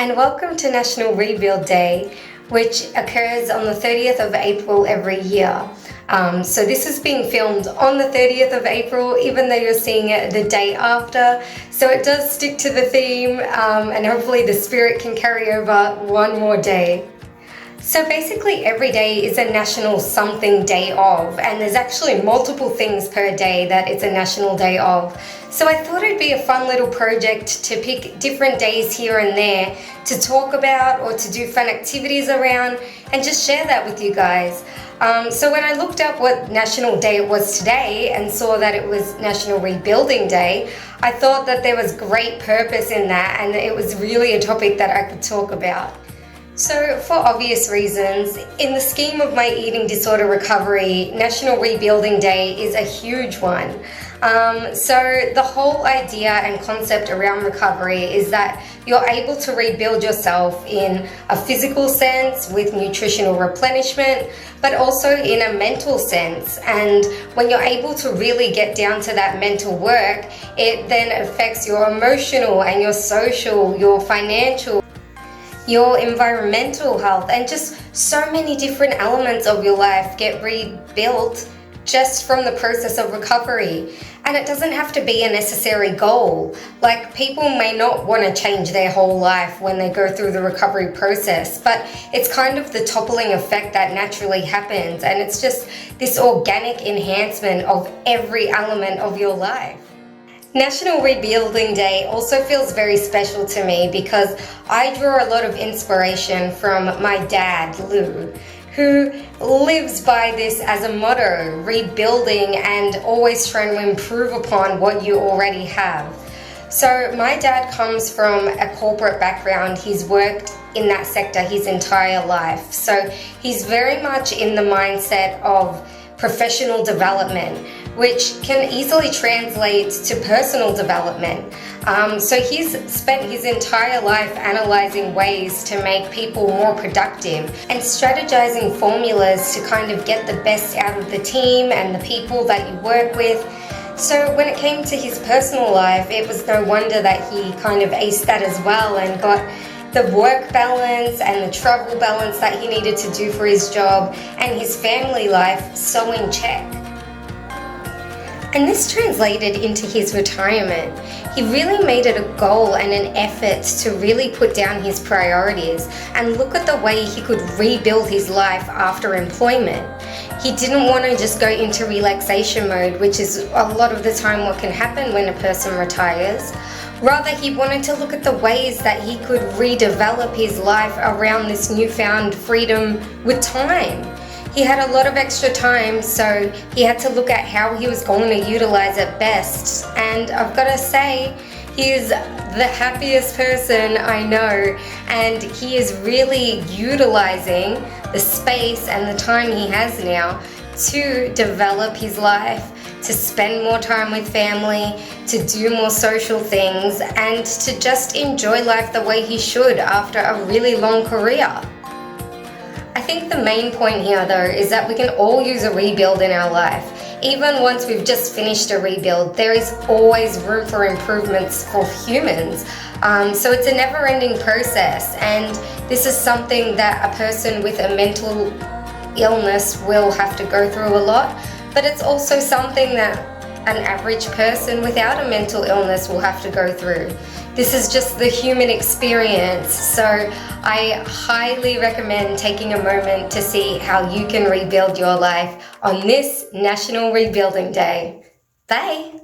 and welcome to National Rebuild Day, which occurs on the 30th of April every year. So this is being filmed on the 30th of April, even though you're seeing it the day after. So it does stick to the theme, and hopefully the spirit can carry over one more day. So basically every day is a national something day of, and there's actually multiple things per day that it's a national day of. So I thought it'd be a fun little project to pick different days here and there to talk about or to do fun activities around and just share that with you guys. So when I looked up what national day it was today and saw that it was National Rebuilding Day, I thought that there was great purpose in that and it was really a topic that I could talk about. So for obvious reasons, in the scheme of my eating disorder recovery, National Rebuilding Day is a huge one. So the whole idea and concept around recovery is that you're able to rebuild yourself in a physical sense with nutritional replenishment, but also in a mental sense. And when you're able to really get down to that mental work, it then affects your emotional and your social, your financial, your environmental health, and just so many different elements of your life get rebuilt just from the process of recovery. And it doesn't have to be a necessary goal. Like, people may not want to change their whole life when they go through the recovery process, but it's kind of the toppling effect that naturally happens, and it's just this organic enhancement of every element of your life. National Rebuilding Day also feels very special to me because I draw a lot of inspiration from my dad, Lou, who lives by this as a motto, rebuilding and always trying to improve upon what you already have. So my dad comes from a corporate background. He's worked in that sector his entire life. So he's very much in the mindset of professional development, which can easily translate to personal development. So he's spent his entire life analyzing ways to make people more productive and strategizing formulas to kind of get the best out of the team and the people that you work with. So when it came to his personal life, it was no wonder that he kind of aced that as well and got the work balance and the travel balance that he needed to do for his job and his family life so in check. And this translated into his retirement. He really made it a goal and an effort to really put down his priorities and look at the way he could rebuild his life after employment. He didn't want to just go into relaxation mode, which is a lot of the time what can happen when a person retires. Rather, he wanted to look at the ways that he could redevelop his life around this newfound freedom with time. He had a lot of extra time, so he had to look at how he was going to utilize it best. And I've got to say, he is the happiest person I know, and he is really utilizing the space and the time he has now to develop his life, to spend more time with family, to do more social things, and to just enjoy life the way he should after a really long career. I think the main point here though is that we can all use a rebuild in our life. Even once we've just finished a rebuild, there is always room for improvements for humans. So it's a never-ending process, and this is something that a person with a mental illness will have to go through a lot, but it's also something that an average person without a mental illness will have to go through. This is just the human experience, so I highly recommend taking a moment to see how you can rebuild your life on this National Rebuilding Day. Bye!